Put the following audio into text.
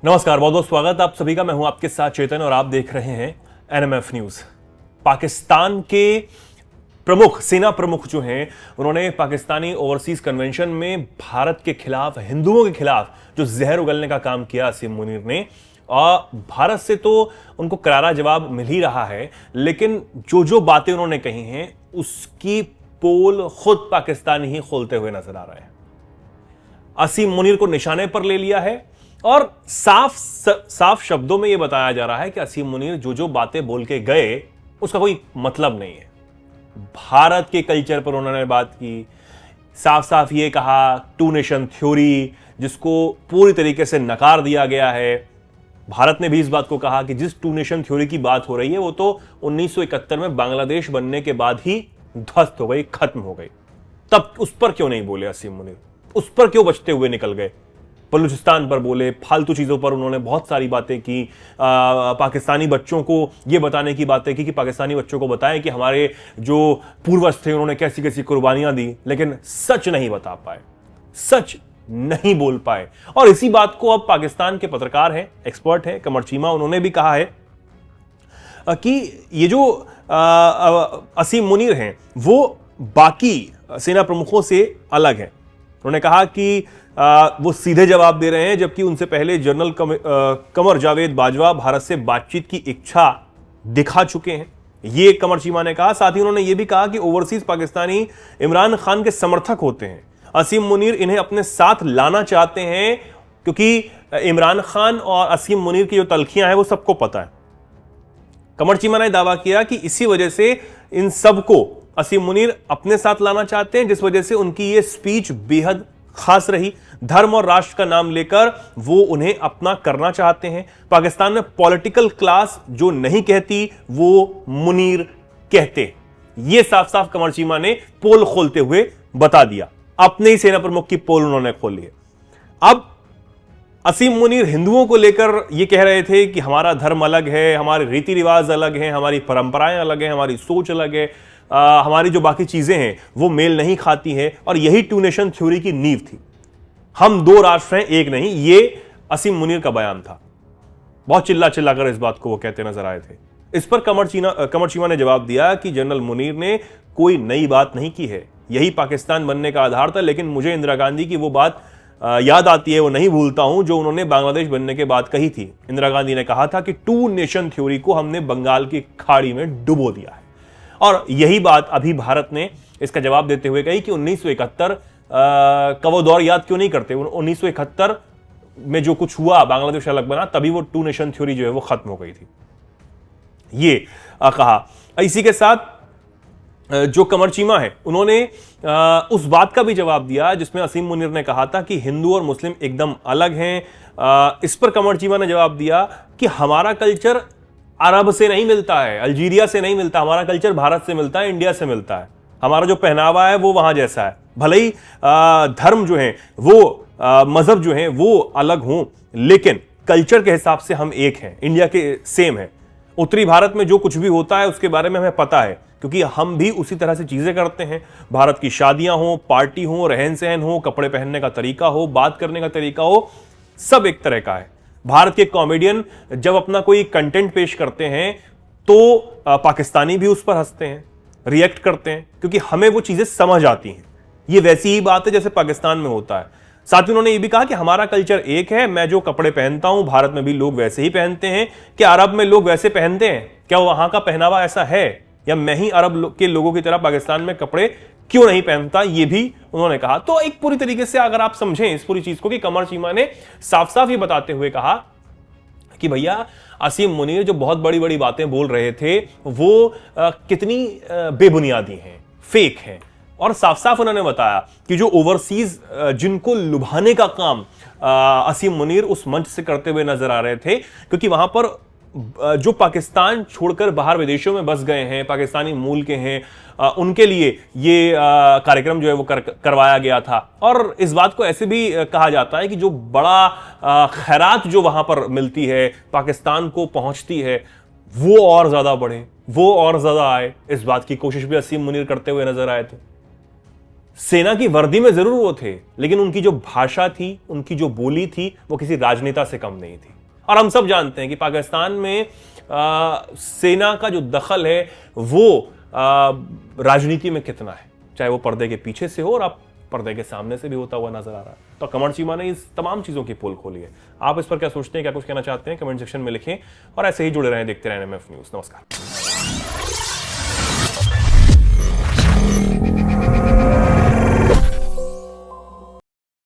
नमस्कार, बहुत बहुत स्वागत आप सभी का। मैं हूं आपके साथ चेतन और आप देख रहे हैं एनएमएफ न्यूज। पाकिस्तान के प्रमुख सेना प्रमुख जो हैं उन्होंने पाकिस्तानी ओवरसीज कन्वेंशन में भारत के खिलाफ, हिंदुओं के खिलाफ जो जहर उगलने का काम किया असीम मुनीर ने, और भारत से तो उनको करारा जवाब मिल ही रहा है, लेकिन जो जो बातें उन्होंने कही हैं उसकी पोल खुद पाकिस्तान ही खोलते हुए नजर आ रहे हैं। असीम मुनीर को निशाने पर ले लिया है और साफ शब्दों में यह बताया जा रहा है कि असीम मुनीर जो जो बातें बोल के गए उसका कोई मतलब नहीं है। भारत के कल्चर पर उन्होंने बात की, साफ साफ ये कहा टू नेशन थ्योरी, जिसको पूरी तरीके से नकार दिया गया है। भारत ने भी इस बात को कहा कि जिस टू नेशन थ्योरी की बात हो रही है वो तो 1971 में बांग्लादेश बनने के बाद ही ध्वस्त हो गई, खत्म हो गई। तब उस पर क्यों नहीं बोले असीम मुनीर? उस पर क्यों बचते हुए निकल गए? बलूचिस्तान पर बोले, फालतू चीजों पर उन्होंने बहुत सारी बातें की। पाकिस्तानी बच्चों को यह बताने की बातें की कि पाकिस्तानी बच्चों को बताएं कि हमारे जो पूर्वज थे उन्होंने कैसी कैसी कुर्बानियां दी, लेकिन सच नहीं बता पाए, सच नहीं बोल पाए। और इसी बात को अब पाकिस्तान के पत्रकार हैं, एक्सपर्ट हैं, कमर चीमा, उन्होंने भी कहा है कि ये जो असीम मुनीर हैं वो बाकी सेना प्रमुखों से अलग हैं। उन्होंने कहा कि वो सीधे जवाब दे रहे हैं, जबकि उनसे पहले जनरल कमर जावेद बाजवा भारत से बातचीत की इच्छा दिखा चुके हैं, ये कमर चीमा ने कहा। साथ ही उन्होंने ये भी कहा कि ओवरसीज पाकिस्तानी इमरान खान के समर्थक होते हैं। असीम मुनीर इन्हें अपने साथ लाना चाहते हैं क्योंकि इमरान खान और असीम मुनीर की जो तलखियां हैं वो सबको पता है। कमर चीमा ने दावा किया कि इसी वजह से इन सबको असीम मुनीर अपने साथ लाना चाहते हैं, जिस वजह से उनकी ये स्पीच बेहद खास रही। धर्म और राष्ट्र का नाम लेकर वो उन्हें अपना करना चाहते हैं। पाकिस्तान में पॉलिटिकल क्लास जो नहीं कहती वो मुनीर कहते। ये साफ साफ कमर चीमा ने पोल खोलते हुए बता दिया। अपने ही सेना प्रमुख की पोल उन्होंने खोली है। अब असीम मुनीर हिंदुओं को लेकर ये कह रहे थे कि हमारा धर्म अलग है, हमारे रीति रिवाज अलग हैं, हमारी परंपराएं अलग हैं, हमारी सोच अलग है, हमारी जो बाकी चीजें हैं वो मेल नहीं खाती हैं, और यही टू नेशन थ्योरी की नींव थी। हम दो राष्ट्र हैं, एक नहीं, ये असीम मुनीर का बयान था। बहुत चिल्ला चिल्ला कर इस बात को वो कहते नजर आए थे। इस पर कमर चीमा ने जवाब दिया कि जनरल मुनीर ने कोई नई बात नहीं की है, यही पाकिस्तान बनने का आधार था, लेकिन मुझे इंदिरा गांधी की वो बात याद आती है, वो नहीं भूलता हूं जो उन्होंने बांग्लादेश बनने के बाद कही थी। इंदिरा गांधी ने कहा था कि टू नेशन थ्योरी को हमने बंगाल की खाड़ी में डुबो दिया है, और यही बात अभी भारत ने इसका जवाब देते हुए कही कि 1971 का वो दौर याद क्यों नहीं करते। 1971 में जो कुछ हुआ, बांग्लादेश अलग बना, तभी वो टू नेशन थ्योरी जो है वो खत्म हो गई थी, ये कहा। इसी के साथ जो कमर चीमा है उन्होंने उस बात का भी जवाब दिया जिसमें असीम मुनीर ने कहा था कि हिंदू और मुस्लिम एकदम अलग हैं। इस पर कमर चीमा ने जवाब दिया कि हमारा कल्चर अरब से नहीं मिलता है, अल्जीरिया से नहीं मिलता, हमारा कल्चर भारत से मिलता है, इंडिया से मिलता है। हमारा जो पहनावा है वो वहां जैसा है, भले ही धर्म जो है वो मजहब जो है वो अलग हों, लेकिन कल्चर के हिसाब से हम एक हैं, इंडिया के सेम है। उत्तरी भारत में जो कुछ भी होता है उसके बारे में हमें पता है, क्योंकि हम भी उसी तरह से चीजें करते हैं। भारत की शादियां हो, पार्टी हो, रहन सहन हो, कपड़े पहनने का तरीका हो, बात करने का तरीका हो, सब एक तरह का है। भारत के कॉमेडियन जब अपना कोई कंटेंट पेश करते हैं तो पाकिस्तानी भी उस पर हंसते हैं, रिएक्ट करते हैं, क्योंकि हमें वो चीजें समझ आती हैं। ये वैसी ही बात है जैसे पाकिस्तान में होता है। साथ ही उन्होंने ये भी कहा कि हमारा कल्चर एक है, मैं जो कपड़े पहनता हूं भारत में भी लोग वैसे ही पहनते हैं। क्या अरब में लोग वैसे पहनते हैं? क्या वहां का पहनावा ऐसा है? या मैं ही अरब के लोगों की तरह पाकिस्तान में कपड़े क्यों नहीं पहनता? ये भी उन्होंने कहा। तो एक पूरी तरीके से अगर आप समझें इस पूरी चीज को, कि कमर चीमा ने साफ साफ ये बताते हुए कहा कि भैया असीम मुनीर जो बहुत बड़ी बड़ी बातें बोल रहे थे वो कितनी बेबुनियादी हैं, फेक हैं। और साफ साफ उन्होंने बताया कि जो ओवरसीज जिनको लुभाने का काम असीम मुनीर उस मंच से करते हुए नजर आ रहे थे, क्योंकि वहां पर जो पाकिस्तान छोड़कर बाहर विदेशों में बस गए हैं, पाकिस्तानी मूल के हैं, उनके लिए ये कार्यक्रम जो है वो करवाया गया था। और इस बात को ऐसे भी कहा जाता है कि जो बड़ा खैरात जो वहां पर मिलती है, पाकिस्तान को पहुंचती है, वो और ज्यादा बढ़े, वो और ज्यादा आए। इस बात की कोशिश भी असीम मुनीर करते हुए नजर आए थे। सेना की वर्दी में जरूर वो थे, लेकिन उनकी जो भाषा थी, उनकी जो बोली थी, वो किसी राजनेता से कम नहीं थी। और हम सब जानते हैं कि पाकिस्तान में सेना का जो दखल है वो राजनीति में कितना है, चाहे वो पर्दे के पीछे से हो और आप पर्दे के सामने से भी होता हुआ नजर आ रहा है। तो कमर चीमा ने इस तमाम चीजों की पोल खोली है। आप इस पर क्या सोचते हैं, क्या कुछ कहना चाहते हैं, कमेंट सेक्शन में लिखें और ऐसे ही जुड़े रहें, देखते रहें एनएमएफ न्यूज। नमस्कार।